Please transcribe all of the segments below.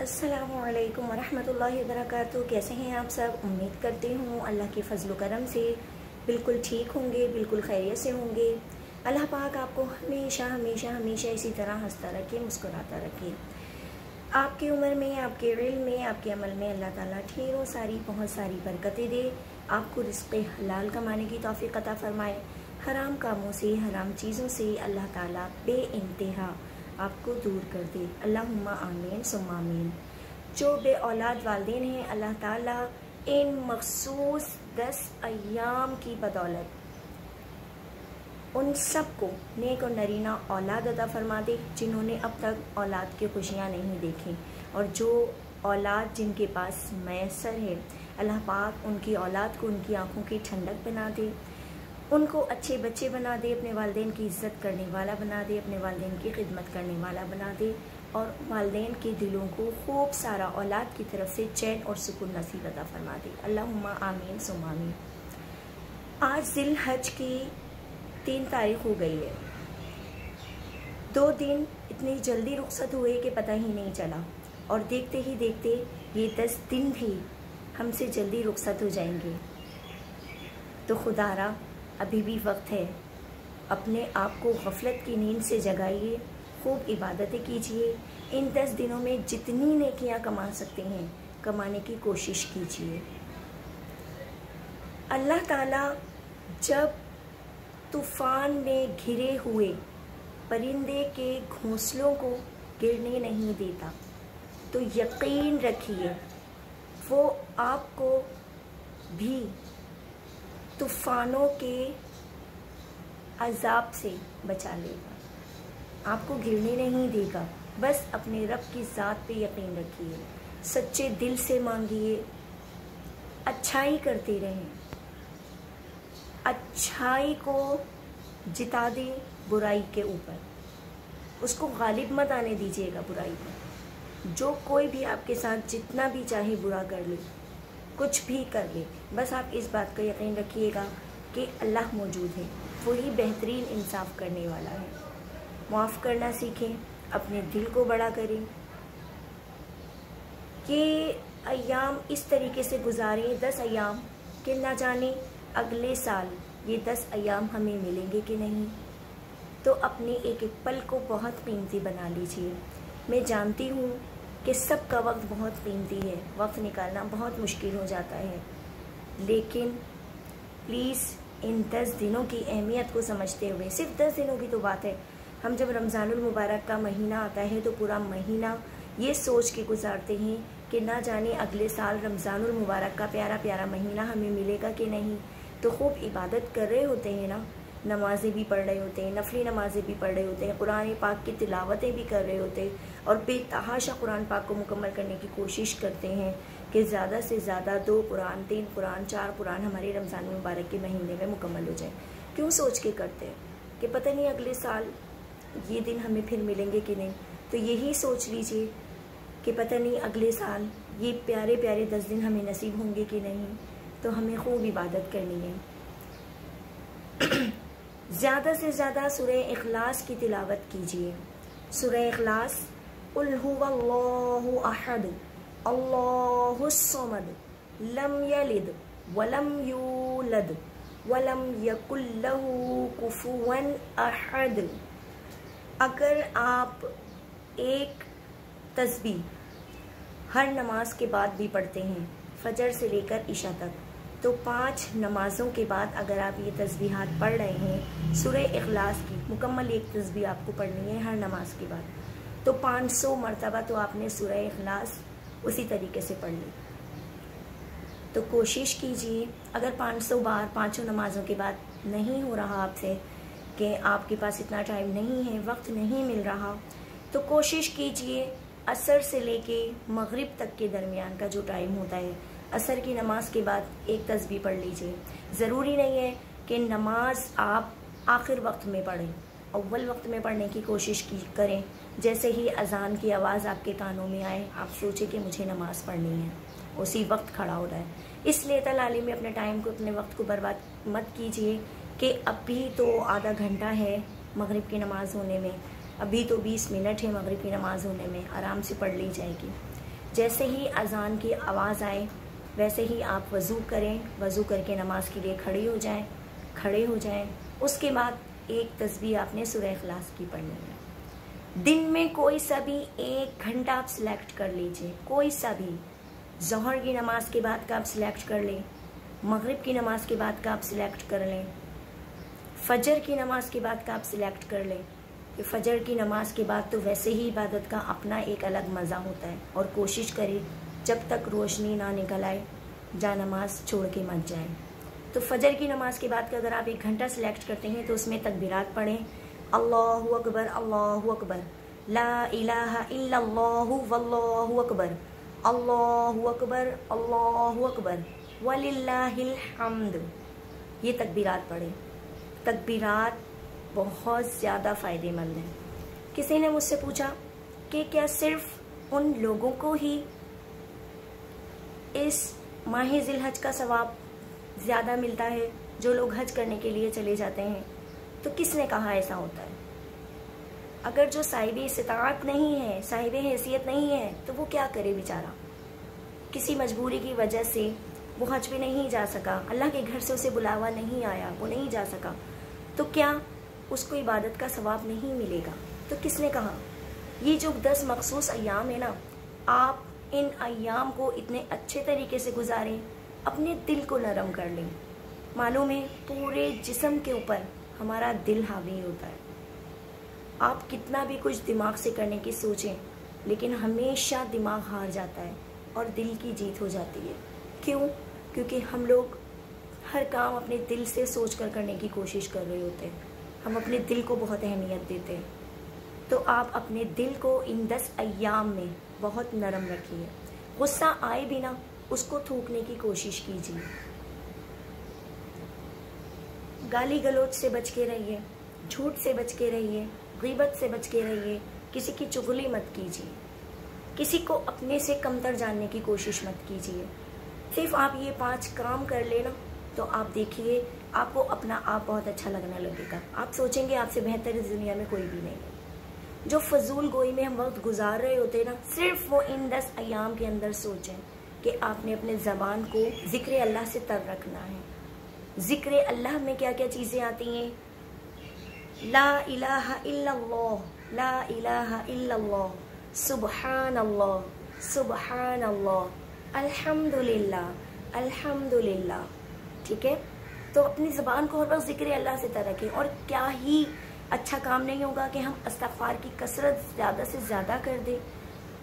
السلام علیکم ورحمۃ اللہ وبرکاتہ۔ کیسے ہیں آپ سب؟ امید کرتی ہوں اللہ کے فضل و کرم سے بالکل ٹھیک ہوں گے، بالکل خیریت سے ہوں گے۔ اللہ پاک آپ کو ہمیشہ ہمیشہ ہمیشہ اسی طرح ہنستا رکھے، مسکراتا رکھے۔ آپ کی عمر میں، آپ کے علم میں، آپ کے عمل میں اللہ تعالیٰ ڈھیروں ساری بہت ساری برکتیں دے، آپ کو رزق حلال کمانے کی توفیق عطا فرمائے، حرام کاموں سے، حرام چیزوں سے اللہ تعالیٰ بے انتہا آپ کو دور کر دے۔ اللہم آمین ثم آمین۔ جو بے اولاد والدین ہیں، اللہ تعالیٰ ان مخصوص 10 ایام کی بدولت ان سب کو نیک اور نرینہ اولاد عطا فرما دے جنہوں نے اب تک اولاد کی خوشیاں نہیں دیکھیں، اور جو اولاد جن کے پاس میسر ہے، اللہ پاک ان کی اولاد کو ان کی آنکھوں کی ٹھنڈک بنا دے، ان کو اچھے بچے بنا دے، اپنے والدین کی عزت کرنے والا بنا دے، اپنے والدین کی خدمت کرنے والا بنا دے، اور والدین کے دلوں کو خوب سارا اولاد کی طرف سے چین اور سکون نصیب عطا فرما دے۔ اللہم آمین ثم آمین۔ آج ذی الحج کی 3 تاریخ ہو گئی ہے۔ 2 دن اتنی جلدی رخصت ہوئے کہ پتہ ہی نہیں چلا، اور دیکھتے ہی دیکھتے یہ 10 دن بھی ہم سے جلدی رخصت ہو جائیں گے۔ تو خدا را ابھی بھی وقت ہے، اپنے آپ کو غفلت کی نیند سے جگائیے، خوب عبادتیں کیجیے، ان 10 دنوں میں جتنی نیکیاں کما سکتے ہیں کمانے کی کوشش کیجیے۔ اللہ تعالیٰ جب طوفان میں گھرے ہوئے پرندے کے گھونسلوں کو گرنے نہیں دیتا، تو یقین رکھیے وہ آپ کو بھی طوفانوں کے عذاب سے بچا لے گا، آپ کو گرنے نہیں دے گا۔ بس اپنے رب کی ذات پہ یقین رکھیے، سچے دل سے مانگیے، اچھائی کرتے رہیں، اچھائی کو جتا دیں برائی کے اوپر، اس کو غالب مت آنے دیجیے گا برائی پر۔ جو کوئی بھی آپ کے ساتھ جتنا بھی چاہے برا کر لے، کچھ بھی کر لے، بس آپ اس بات کا یقین رکھیے گا کہ اللہ موجود ہے، وہی بہترین انصاف کرنے والا ہے۔ معاف کرنا سیکھیں، اپنے دل کو بڑا کریں، کہ ایام اس طریقے سے گزاریں 10 ایام کہ نہ جانے اگلے سال یہ 10 ایام ہمیں ملیں گے کہ نہیں۔ تو اپنے ایک ایک پل کو بہت قیمتی بنا لیجیے۔ میں جانتی ہوں کہ سب کا وقت بہت قیمتی ہے، وقت نکالنا بہت مشکل ہو جاتا ہے، لیکن پلیز ان 10 دنوں کی اہمیت کو سمجھتے ہوئے، صرف 10 دنوں کی تو بات ہے، ہم جب رمضان المبارک کا مہینہ آتا ہے تو پورا مہینہ یہ سوچ کے گزارتے ہیں کہ نہ جانے اگلے سال رمضان المبارک کا پیارا پیارا مہینہ ہمیں ملے گا کہ نہیں۔ تو خوب عبادت کر رہے ہوتے ہیں نا، نمازیں بھی پڑھ رہے ہوتے ہیں، نفلی نمازیں بھی پڑھ رہے ہوتے ہیں، قرآن پاک کی تلاوتیں بھی کر رہے ہوتے ہیں، اور بے تحاشا قرآن پاک کو مکمل کرنے کی کوشش کرتے ہیں کہ زیادہ سے زیادہ 2 قرآن، 3 قرآن، 4 قرآن ہمارے رمضان المبارک کے مہینے میں مکمل ہو جائے۔ کیوں سوچ کے کرتے ہیں کہ پتہ نہیں اگلے سال یہ دن ہمیں پھر ملیں گے کہ نہیں۔ تو یہی سوچ لیجئے کہ پتہ نہیں اگلے سال یہ پیارے پیارے 10 دن ہمیں نصیب ہوں گے کہ نہیں۔ تو ہمیں خوب عبادت کرنی ہے۔ زیادہ سے زیادہ سورہ اخلاص کی تلاوت کیجیے۔ سورہ اخلاص، قل هو اللہ احد اللہ الصمد لم یلد ولم یولد ولم یکن لہ کفوا احد۔ اگر آپ ایک تسبیح ہر نماز کے بعد بھی پڑھتے ہیں، فجر سے لے کر عشاء تک، تو 5 نمازوں کے بعد اگر آپ یہ تسبیحات پڑھ رہے ہیں، سورہ اخلاص کی مکمل ایک تسبیح آپ کو پڑھنی ہے ہر نماز کے بعد، تو 500 مرتبہ تو آپ نے سورہ اخلاص اسی طریقے سے پڑھ لی۔ تو کوشش کیجئے، اگر 500 بار 5 نمازوں کے بعد نہیں ہو رہا آپ سے، کہ آپ کے پاس اتنا ٹائم نہیں ہے، وقت نہیں مل رہا، تو کوشش کیجئے عصر سے لے کے مغرب تک کے درمیان کا جو ٹائم ہوتا ہے، عصر کی نماز کے بعد ایک تسبیح پڑھ لیجئے۔ ضروری نہیں ہے کہ نماز آپ آخر وقت میں پڑھیں، اول وقت میں پڑھنے کی کوشش کریں۔ جیسے ہی اذان کی آواز آپ کے کانوں میں آئے، آپ سوچیں کہ مجھے نماز پڑھنی ہے، اسی وقت کھڑا ہو رہا ہے۔ اس لیے تعلیم میں اپنے ٹائم کو، اپنے وقت کو برباد مت کیجئے کہ ابھی تو آدھا گھنٹہ ہے مغرب کی نماز ہونے میں، ابھی تو 20 منٹ ہے مغرب کی نماز ہونے میں، آرام سے پڑھ لی جائے گی۔ جیسے ہی اذان کی آواز آئے ویسے ہی آپ وضو کریں، وضو کر کے نماز کے لیے کھڑے ہو جائیں. اس کے بعد ایک تسبیح آپ نے سورہ اخلاص کی پڑھنی ہے. دن میں کوئی سا بھی 1 گھنٹہ آپ سلیکٹ کر لیجئے، کوئی سا بھی. ظہر کی نماز کے بعد کا آپ سلیکٹ کر لیں، مغرب کی نماز کے بعد کا آپ سلیکٹ کر لیں، فجر کی نماز کے بعد کا آپ سلیکٹ کر لیں. کہ فجر کی نماز کے بعد تو ویسے ہی عبادت کا اپنا ایک الگ مزہ ہوتا ہے. اور کوشش کریں جب تک روشنی نہ نکل آئے جا نماز چھوڑ کے مت جائیں. تو فجر کی نماز کے بعد کا اگر آپ 1 گھنٹہ سلیکٹ کرتے ہیں تو اس میں تکبیرات پڑھیں. اللہ اکبر، اللہ اکبر، لا الہ الا اللہ واللہ اکبر، اللہ اکبر، اللہ اکبر، وللہ الحمد. یہ تکبیرات پڑھیں. تکبیرات بہت زیادہ فائدے مند ہیں. کسی نے مجھ سے پوچھا کہ کیا صرف ان لوگوں کو ہی اس ماہ ذی الحج کا ثواب زیادہ ملتا ہے جو لوگ حج کرنے کے لیے چلے جاتے ہیں؟ تو کس نے کہا ایسا ہوتا ہے؟ اگر جو صاحب استطاعت نہیں ہے، صاحب حیثیت نہیں ہے، تو وہ کیا کرے بیچارہ؟ کسی مجبوری کی وجہ سے وہ حج پہ نہیں جا سکا، اللہ کے گھر سے اسے بلاوا نہیں آیا، وہ نہیں جا سکا، تو کیا اس کو عبادت کا ثواب نہیں ملے گا؟ تو کس نے کہا؟ یہ جو 10 مخصوص ایام ہے نا، آپ ان ایام کو اتنے اچھے طریقے سے گزاریں، اپنے دل کو نرم کر لیں. معلوم ہے پورے جسم کے اوپر ہمارا دل حاوی ہوتا ہے. آپ کتنا بھی کچھ دماغ سے کرنے کی سوچیں لیکن ہمیشہ دماغ ہار جاتا ہے اور دل کی جیت ہو جاتی ہے. کیوں؟ کیونکہ ہم لوگ ہر کام اپنے دل سے سوچ کر کرنے کی کوشش کر رہے ہوتے ہیں. ہم اپنے دل کو بہت اہمیت دیتے ہیں. تو آپ اپنے دل کو ان 10 ایام میں بہت نرم رکھیے. غصہ آئے بھی نہ اس کو تھوکنے کی کوشش کیجیے. گالی گلوچ سے بچ کے رہیے، جھوٹ سے بچ کے رہیے، غیبت سے بچ کے رہیے، کسی کی چغلی مت کیجیے، کسی کو اپنے سے کمتر جاننے کی کوشش مت کیجیے. صرف آپ یہ 5 کام کر لینا تو آپ دیکھیے آپ کو اپنا آپ بہت اچھا لگنے لگے گا. آپ سوچیں گے آپ سے بہتر اس دنیا میں کوئی بھی نہیں ہے. جو فضول گوئی میں ہم وقت گزار رہے ہوتے ہیں نا، صرف وہ ان 10 ایام کے اندر سوچیں کہ آپ نے اپنے زبان کو ذکر اللہ سے تر رکھنا ہے. ذکر اللہ میں کیا کیا چیزیں آتی ہیں؟ لا الہ الا اللہ، لا الہ الا اللہ، سبحان اللہ، سبحان اللہ، الحمدللہ، الحمدللہ. ٹھیک ہے؟ تو اپنی زبان کو ہر وقت ذکر اللہ سے تر رکھیں. اور کیا ہی اچھا کام نہیں ہوگا کہ ہم استغفار کی کثرت زیادہ سے زیادہ کر دیں.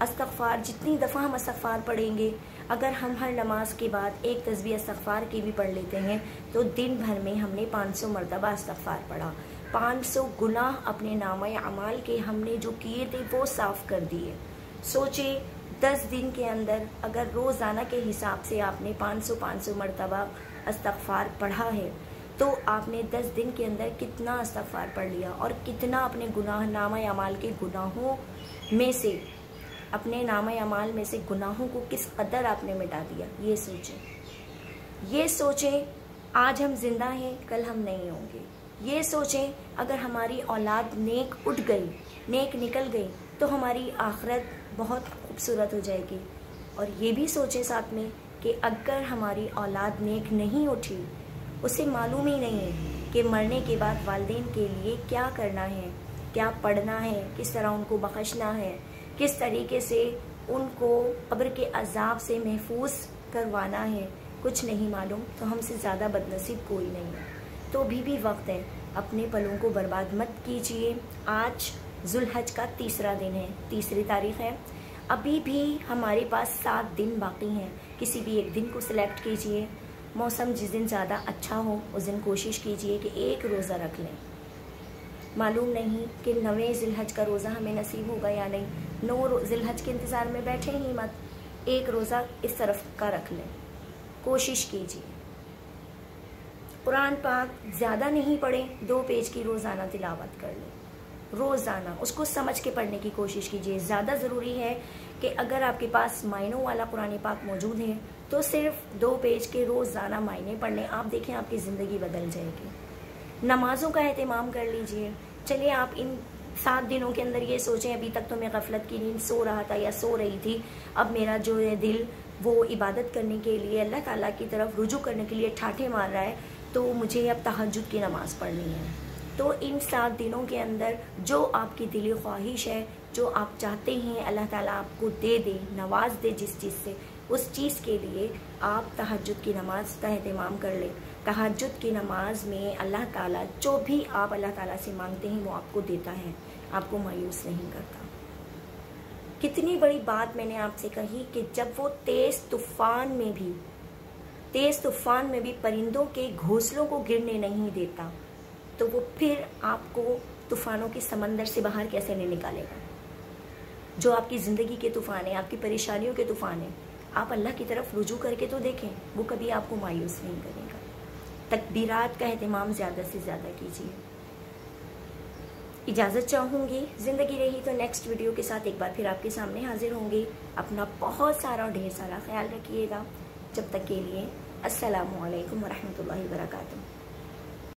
استغفار جتنی دفعہ ہم استغفار پڑھیں گے، اگر ہم ہر نماز کے بعد ایک تسبیح استغفار کی بھی پڑھ لیتے ہیں تو دن بھر میں ہم نے 500 مرتبہ استغفار پڑھا. 500 گناہ اپنے نامہ اعمال کے ہم نے جو کیے تھے وہ صاف کر دیے. سوچے 10 دن کے اندر اگر روزانہ کے حساب سے آپ نے 500 مرتبہ استغفار پڑھا ہے تو آپ نے 10 دن کے اندر کتنا استغفار پڑھ لیا اور کتنا اپنے گناہ نامہ اعمال کے گناہوں میں سے، اپنے نامہ اعمال میں سے گناہوں کو کس قدر آپ نے مٹا دیا. یہ سوچیں، یہ سوچیں آج ہم زندہ ہیں کل ہم نہیں ہوں گے. یہ سوچیں اگر ہماری اولاد نیک اٹھ گئی، نیک نکل گئی تو ہماری آخرت بہت خوبصورت ہو جائے گی. اور یہ بھی سوچیں ساتھ میں کہ اگر ہماری اولاد نیک نہیں اٹھی، اسے معلوم ہی نہیں ہے کہ مرنے کے بعد والدین کے لیے کیا کرنا ہے، کیا پڑھنا ہے، کس طرح ان کو بخشنا ہے، کس طریقے سے ان کو قبر کے عذاب سے محفوظ کروانا ہے، کچھ نہیں معلوم، تو ہم سے زیادہ بد نصیب کوئی نہیں ہے. تو بھی وقت ہے، اپنے پلوں کو برباد مت کیجیے. آج ذو الحج کا 3 دن ہے، 3 تاریخ ہے. ابھی بھی ہمارے پاس 7 دن باقی ہیں. کسی بھی ایک دن کو سلیکٹ کیجیے. موسم جس دن زیادہ اچھا ہو اس دن کوشش کیجیے کہ ایک روزہ رکھ لیں. معلوم نہیں کہ 9 ذی الحج کا روزہ ہمیں نصیب ہوگا یا نہیں. 9 ذی الحج کے انتظار میں بیٹھے ہی مت، ایک روزہ اس طرف کا رکھ لیں. کوشش کیجیے. قرآن پاک زیادہ نہیں پڑھیں، 2 پیج کی روزانہ تلاوت کر لیں. روزانہ اس کو سمجھ کے پڑھنے کی کوشش کیجیے. زیادہ ضروری ہے کہ اگر آپ کے پاس معنوں والا قرآن پاک موجود ہے تو صرف 2 پیج کے روزانہ معنی پڑھ لیں. آپ دیکھیں آپ کی زندگی بدل جائے گی. نمازوں کا اہتمام کر لیجئے. چلیے آپ ان 7 دنوں کے اندر یہ سوچیں ابھی تک تو میں غفلت کی نیند سو رہا تھا یا سو رہی تھی، اب میرا جو ہے دل وہ عبادت کرنے کے لیے اللہ تعالیٰ کی طرف رجوع کرنے کے لیے ٹھاٹھے مار رہا ہے، تو مجھے اب تہجد کی نماز پڑھنی ہے۔ تو ان 7 دنوں کے اندر جو آپ کی دلی خواہش ہے، جو آپ چاہتے ہیں اللہ تعالیٰ آپ کو دے دے، نواز دے جس چیز سے، اس چیز کے لیے آپ تہجد کی نماز کا اہتمام کر لیں۔ تہجد کی نماز میں اللہ تعالیٰ جو بھی آپ اللہ تعالیٰ سے مانگتے ہیں وہ آپ کو دیتا ہے، آپ کو مایوس نہیں کرتا۔ کتنی بڑی بات میں نے آپ سے کہی کہ جب وہ تیز طوفان میں بھی پرندوں کے گھونسلوں کو گرنے نہیں دیتا، تو وہ پھر آپ کو طوفانوں کے سمندر سے باہر کیسے نہیں نکالے گا؟ جو آپ کی زندگی کے طوفان ہیں، آپ کی پریشانیوں کے طوفان ہیں، آپ اللہ کی طرف رجوع کر کے تو دیکھیں، وہ کبھی آپ کو مایوس نہیں کرے گا۔ تکبیرات کا اہتمام زیادہ سے زیادہ کیجیے۔ اجازت چاہوں گی، زندگی رہی تو نیکسٹ ویڈیو کے ساتھ ایک بار پھر آپ کے سامنے حاضر ہوں گی۔ اپنا بہت سارا اور ڈھیر سارا خیال رکھیے گا۔ جب تک کے لیے السلام علیکم ورحمۃ اللہ وبرکاتہ۔